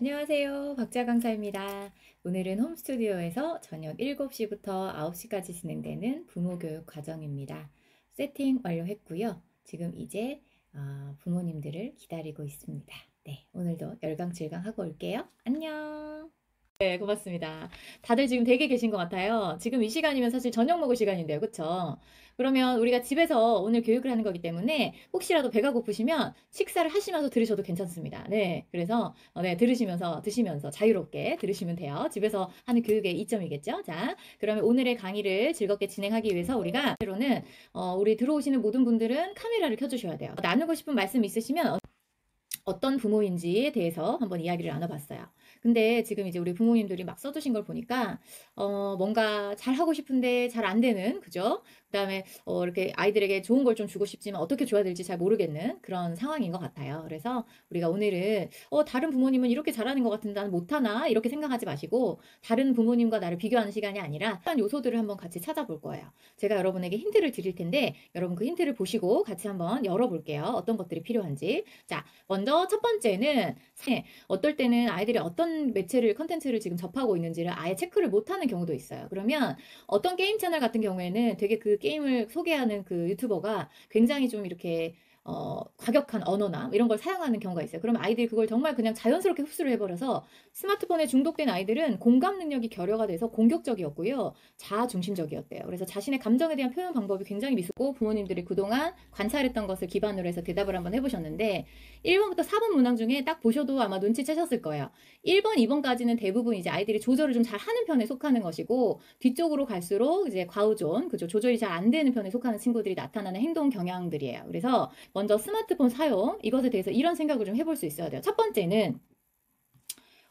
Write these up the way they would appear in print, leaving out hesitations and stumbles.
안녕하세요. 박자 강사입니다. 오늘은 홈스튜디오에서 저녁 7시부터 9시까지 진행되는 부모 교육 과정입니다. 세팅 완료했고요. 지금 이제 부모님들을 기다리고 있습니다. 네, 오늘도 열강질강 하고 올게요. 안녕. 네, 고맙습니다. 다들 지금 댁에 계신 것 같아요. 지금 이 시간이면 사실 저녁 먹을 시간인데요. 그쵸? 그러면 우리가 집에서 오늘 교육을 하는 거기 때문에 혹시라도 배가 고프시면 식사를 하시면서 들으셔도 괜찮습니다. 네, 그래서 네, 드시면서 자유롭게 들으시면 돼요. 집에서 하는 교육의 이점이겠죠? 자, 그러면 오늘의 강의를 즐겁게 진행하기 위해서 우리가 때로는 우리 들어오시는 모든 분들은 카메라를 켜주셔야 돼요. 나누고 싶은 말씀 있으시면 어떤 부모인지에 대해서 한번 이야기를 나눠봤어요. 근데 지금 이제 우리 부모님들이 막 써주신 걸 보니까 뭔가 잘 하고 싶은데 잘 안 되는, 그죠? 그다음에 이렇게 아이들에게 좋은 걸 좀 주고 싶지만 어떻게 줘야 될지 잘 모르겠는 그런 상황인 것 같아요. 그래서 우리가 오늘은 다른 부모님은 이렇게 잘하는 것 같은데 나는 못하나 이렇게 생각하지 마시고 다른 부모님과 나를 비교하는 시간이 아니라 한 요소들을 한번 같이 찾아볼 거예요. 제가 여러분에게 힌트를 드릴 텐데 여러분 그 힌트를 보시고 같이 한번 열어볼게요. 어떤 것들이 필요한지. 자, 먼저 첫 번째는 어떨 때는 아이들이 어떤 매체를 컨텐츠를 지금 접하고 있는지를 아예 체크를 못하는 경우도 있어요. 그러면 어떤 게임 채널 같은 경우에는 되게 그 게임을 소개하는 그 유튜버가 굉장히 좀 이렇게 과격한 언어나 이런 걸 사용하는 경우가 있어요. 그러면 아이들이 그걸 정말 그냥 자연스럽게 흡수를 해버려서 스마트폰에 중독된 아이들은 공감 능력이 결여가 돼서 공격적이었고요. 자아 중심적이었대요. 그래서 자신의 감정에 대한 표현 방법이 굉장히 미숙고 부모님들이 그동안 관찰했던 것을 기반으로 해서 대답을 한번 해보셨는데 1번부터 4번 문항 중에 딱 보셔도 아마 눈치채셨을 거예요. 1번, 2번까지는 대부분 이제 아이들이 조절을 좀 잘 하는 편에 속하는 것이고 뒤쪽으로 갈수록 이제 과우존, 그죠? 조절이 잘 안 되는 편에 속하는 친구들이 나타나는 행동 경향들이에요. 그래서 먼저 스마트폰 사용, 이것에 대해서 이런 생각을 좀 해볼 수 있어야 돼요. 첫 번째는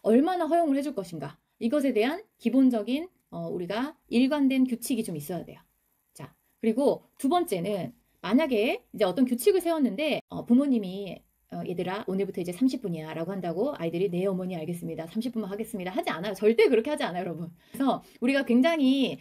얼마나 허용을 해줄 것인가. 이것에 대한 기본적인 우리가 일관된 규칙이 좀 있어야 돼요. 자, 그리고 두 번째는 만약에 이제 어떤 규칙을 세웠는데 부모님이 얘들아 오늘부터 이제 30분이야 라고 한다고 아이들이 네 어머니 알겠습니다 30분만 하겠습니다 하지 않아요. 절대 그렇게 하지 않아요, 여러분. 그래서 우리가 굉장히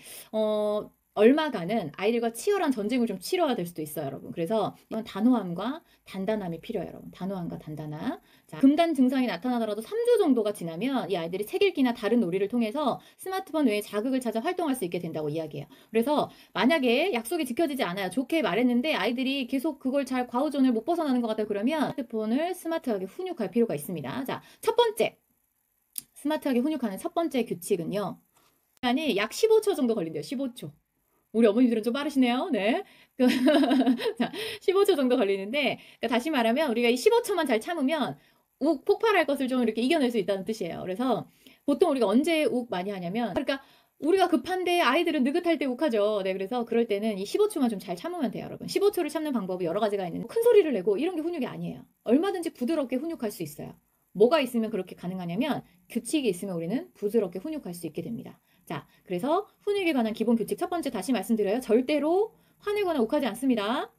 얼마간은 아이들과 치열한 전쟁을 좀 치러야 될 수도 있어요, 여러분. 그래서 이건 단호함과 단단함이 필요해요, 여러분. 단호함과 단단함. 자, 금단 증상이 나타나더라도 3주 정도가 지나면 이 아이들이 책 읽기나 다른 놀이를 통해서 스마트폰 외에 자극을 찾아 활동할 수 있게 된다고 이야기해요. 그래서 만약에 약속이 지켜지지 않아요. 좋게 말했는데 아이들이 계속 그걸 잘 과우존을 못 벗어나는 것 같아요. 그러면 스마트폰을 스마트하게 훈육할 필요가 있습니다. 자, 첫 번째. 스마트하게 훈육하는 첫 번째 규칙은요. 시간이 약 15초 정도 걸린대요. 15초. 우리 어머니들은 좀 빠르시네요. 네. 자, 15초 정도 걸리는데, 그러니까 다시 말하면 우리가 이 15초만 잘 참으면 욱 폭발할 것을 좀 이렇게 이겨낼 수 있다는 뜻이에요. 그래서 보통 우리가 언제 욱 많이 하냐면, 그러니까 우리가 급한데 아이들은 느긋할 때 욱하죠. 네, 그래서 그럴 때는 이 15초만 좀 잘 참으면 돼요, 여러분. 15초를 참는 방법이 여러 가지가 있는데, 큰 소리를 내고 이런 게 훈육이 아니에요. 얼마든지 부드럽게 훈육할 수 있어요. 뭐가 있으면 그렇게 가능하냐면, 규칙이 있으면 우리는 부드럽게 훈육할 수 있게 됩니다. 자, 그래서 훈육에 관한 기본 규칙 첫 번째 다시 말씀드려요. 절대로 화내거나 욱하지 않습니다.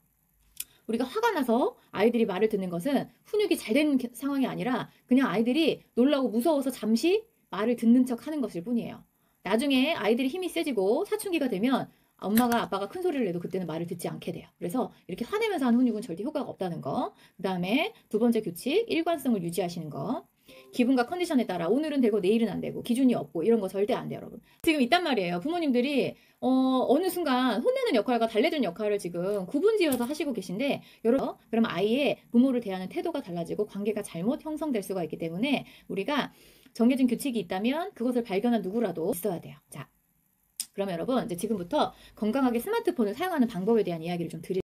우리가 화가 나서 아이들이 말을 듣는 것은 훈육이 잘 된 상황이 아니라 그냥 아이들이 놀라고 무서워서 잠시 말을 듣는 척 하는 것일 뿐이에요. 나중에 아이들이 힘이 세지고 사춘기가 되면 엄마가 아빠가 큰 소리를 내도 그때는 말을 듣지 않게 돼요. 그래서 이렇게 화내면서 하는 훈육은 절대 효과가 없다는 거. 그 다음에 두 번째 규칙, 일관성을 유지하시는 거. 기분과 컨디션에 따라 오늘은 되고 내일은 안 되고 기준이 없고 이런 거 절대 안 돼요, 여러분. 지금 있단 말이에요. 부모님들이 어느 순간 혼내는 역할과 달래주는 역할을 지금 구분지어서 하시고 계신데 여러분 그러면 아이의 부모를 대하는 태도가 달라지고 관계가 잘못 형성될 수가 있기 때문에 우리가 정해진 규칙이 있다면 그것을 발견한 누구라도 있어야 돼요. 자, 그러면 여러분 이제 지금부터 건강하게 스마트폰을 사용하는 방법에 대한 이야기를 좀 드릴